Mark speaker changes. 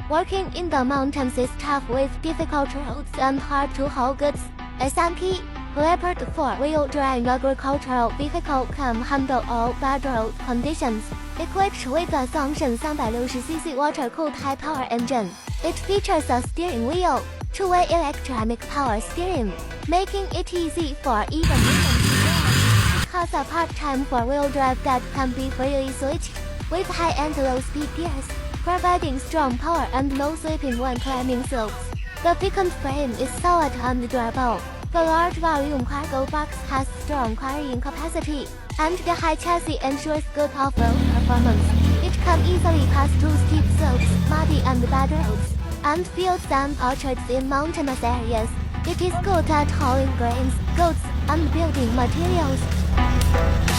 Speaker 1: Working in the mountains is tough with difficult roads and hard to haul goods. SMP, Leopard 4-wheel drive agricultural vehicle can handle all bad road conditions. Equipped with a Songshan 360cc water-cooled high-power engine, it features a steering wheel, two-way electronic power steering, making it easy for even It has a part-time four-wheel drive that can be freely switched, with high and low-speed gears, providing strong power and no slipping when climbing slopes. The pickup frame is solid and durable. The large volume cargo box has strong carrying capacity, and the high chassis ensures good off-road performance. It can easily pass through steep slopes, muddy and bad roads, and fields and orchards in mountainous areas. It is good at hauling grains, goods, and building materials.